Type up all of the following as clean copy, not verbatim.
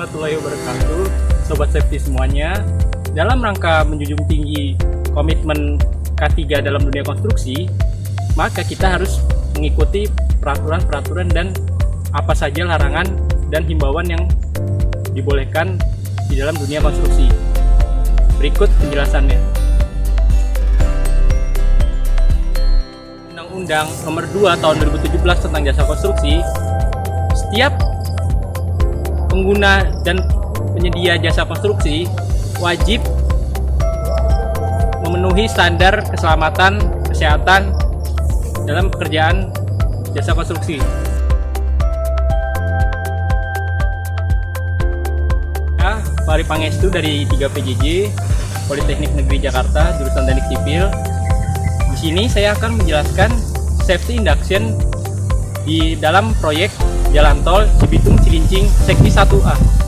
warahmatullahi wabarakatuh, Sobat Safety semuanya. Dalam rangka menjunjung tinggi komitmen K3 dalam dunia konstruksi, maka kita harus mengikuti peraturan-peraturan dan apa saja larangan dan himbauan yang dibolehkan di dalam dunia konstruksi. Berikut penjelasannya. Undang-Undang Nomor 2 Tahun 2017 tentang Jasa Konstruksi, setiap pengguna dan penyedia jasa konstruksi wajib memenuhi standar keselamatan kesehatan dalam pekerjaan jasa konstruksi. Fahri Pangestu dari 3 PJJ Politeknik Negeri Jakarta, jurusan Teknik Sipil. Di sini saya akan menjelaskan safety induction di dalam proyek Jalan Tol Cibitung Cilincing Seksi 1A.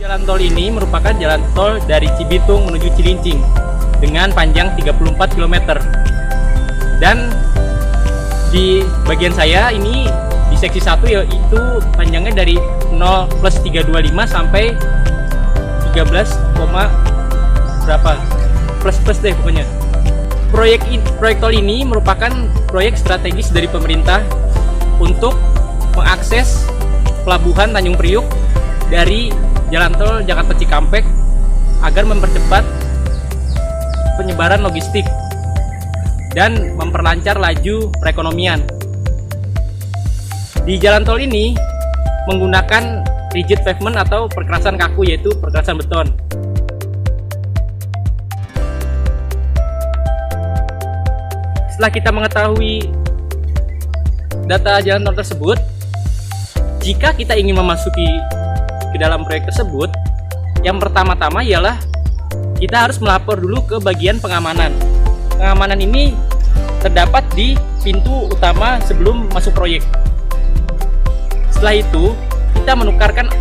Jalan tol ini merupakan jalan tol dari Cibitung menuju Cilincing dengan panjang 34 km. Dan di bagian saya ini di seksi 1 yaitu panjangnya dari 0+325 sampai 13, berapa? Plus deh pokoknya. Proyek tol ini merupakan proyek strategis dari pemerintah untuk mengakses pelabuhan Tanjung Priuk dari Jalan Tol Jakarta Cikampek agar mempercepat penyebaran logistik dan memperlancar laju perekonomian. Di jalan tol ini menggunakan rigid pavement atau perkerasan kaku, yaitu perkerasan beton. Setelah kita mengetahui data jalan tol tersebut, jika kita ingin memasuki ke dalam proyek tersebut, yang pertama-tama ialah kita harus melapor dulu ke bagian pengamanan. Pengamanan ini terdapat di pintu utama sebelum masuk proyek. Setelah itu, kita menukarkan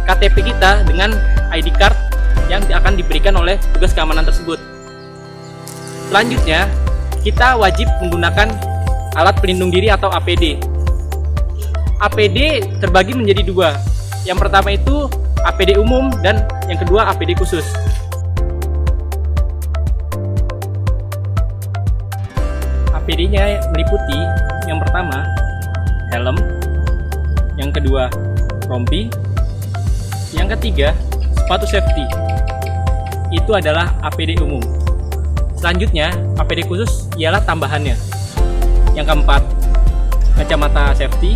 KTP kita dengan ID card yang akan diberikan oleh tugas keamanan tersebut. Selanjutnya, kita wajib menggunakan alat pelindung diri atau APD. APD terbagi menjadi dua. Yang pertama itu APD umum dan yang kedua APD khusus. APD-nya meliputi yang pertama helm, yang kedua rompi, yang ketiga sepatu safety. Itu adalah APD umum. Selanjutnya APD khusus ialah tambahannya. Yang keempat kacamata safety,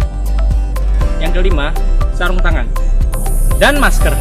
yang kelima sarung tangan dan masker.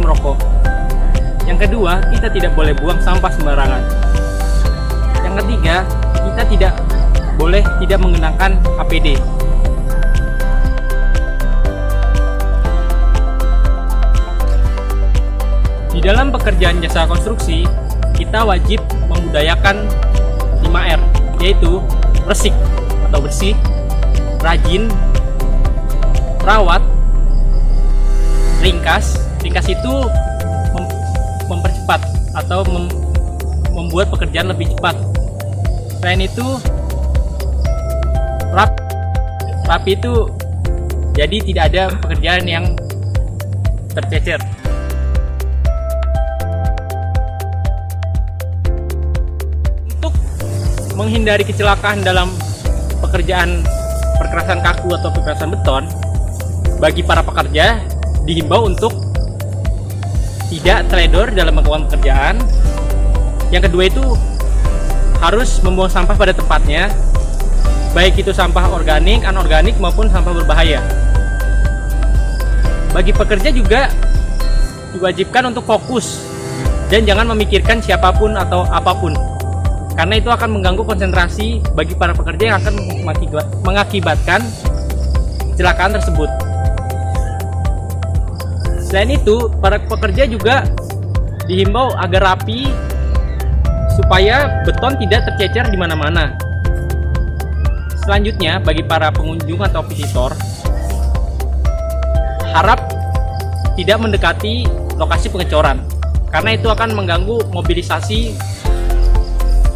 merokok. Yang kedua, kita tidak boleh buang sampah sembarangan. Yang ketiga, kita tidak boleh tidak menggunakan APD. Di dalam pekerjaan jasa konstruksi, kita wajib membudayakan 5R, yaitu resik atau bersih, rajin, rawat, ringkas. Ringkas itu mempercepat atau membuat pekerjaan lebih cepat. Selain itu, rapi itu jadi tidak ada pekerjaan yang tercecer. Untuk menghindari kecelakaan dalam pekerjaan perkerasan kaku atau perkerasan beton, bagi para pekerja dihimbau untuk tidak teledor dalam melakukan pekerjaan. Yang kedua itu harus membuang sampah pada tempatnya, baik itu sampah organik, anorganik maupun sampah berbahaya. Bagi pekerja juga diwajibkan untuk fokus dan jangan memikirkan siapapun atau apapun, karena itu akan mengganggu konsentrasi bagi para pekerja yang akan mengakibatkan kecelakaan tersebut. Selain itu, para pekerja juga dihimbau agar rapi supaya beton tidak tercecer di mana-mana. Selanjutnya, bagi para pengunjung atau visitor, harap tidak mendekati lokasi pengecoran, karena itu akan mengganggu mobilisasi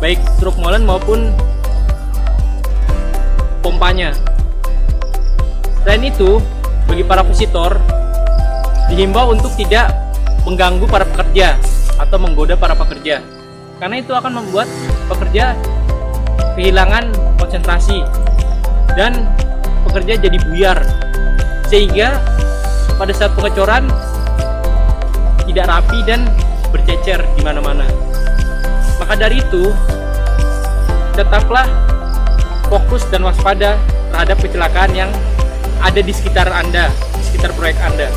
baik truk molen maupun pompanya. Selain itu, bagi para visitor dihimbau untuk tidak mengganggu para pekerja atau menggoda para pekerja, karena itu akan membuat pekerja kehilangan konsentrasi dan pekerja jadi buyar, sehingga pada saat pengecoran tidak rapi dan bercecer di mana-mana. Maka dari itu, tetaplah fokus dan waspada terhadap kecelakaan yang ada di sekitar Anda, di sekitar proyek Anda.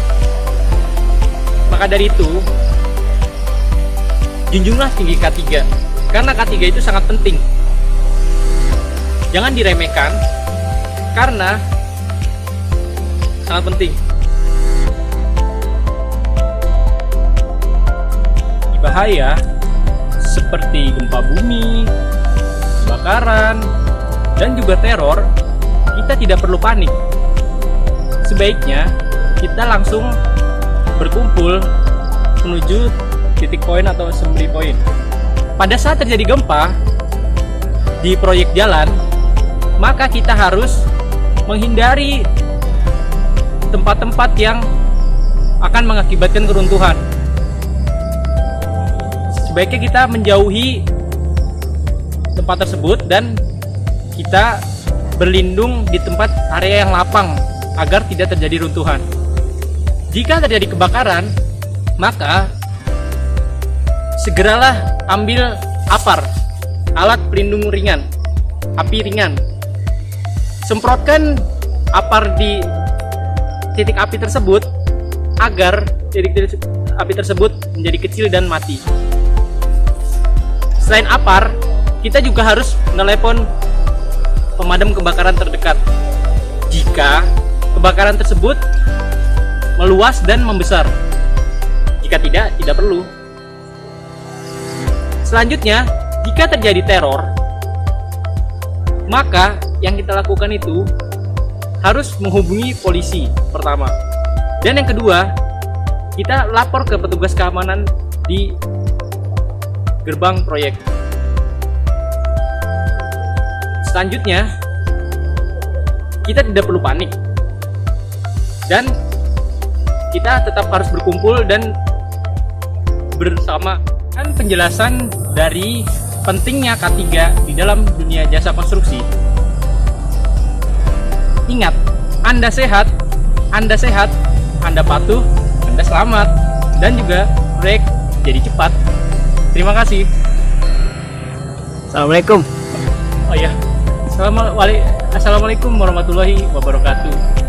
Maka dari itu, junjunglah tinggi K3, karena K3 itu sangat penting. Jangan diremehkan, karena sangat penting. Bahaya seperti gempa bumi, kebakaran, dan juga teror, kita tidak perlu panik. Sebaiknya kita langsung berkumpul menuju titik poin atau assembly point. Pada saat terjadi gempa di proyek jalan, maka kita harus menghindari tempat-tempat yang akan mengakibatkan keruntuhan. Sebaiknya kita menjauhi tempat tersebut dan kita berlindung di tempat area yang lapang agar tidak terjadi runtuhan. Jika terjadi kebakaran, maka segeralah ambil APAR, alat pelindung ringan, api ringan. Semprotkan APAR di titik api tersebut agar titik api tersebut menjadi kecil dan mati. Selain APAR, kita juga harus menelepon pemadam kebakaran terdekat jika kebakaran tersebut meluas dan membesar. Jika tidak perlu. Selanjutnya, jika terjadi teror, maka yang kita lakukan itu harus menghubungi polisi pertama. Dan yang kedua, kita lapor ke petugas keamanan di gerbang proyek. Selanjutnya, kita tidak perlu panik. Dan kita tetap harus berkumpul dan bersama. Kan penjelasan dari pentingnya K3 di dalam dunia jasa konstruksi. Ingat, Anda sehat, Anda patuh, Anda selamat, dan juga proyek jadi cepat. Terima kasih. Assalamualaikum. Oh iya, Assalamualaikum warahmatullahi wabarakatuh.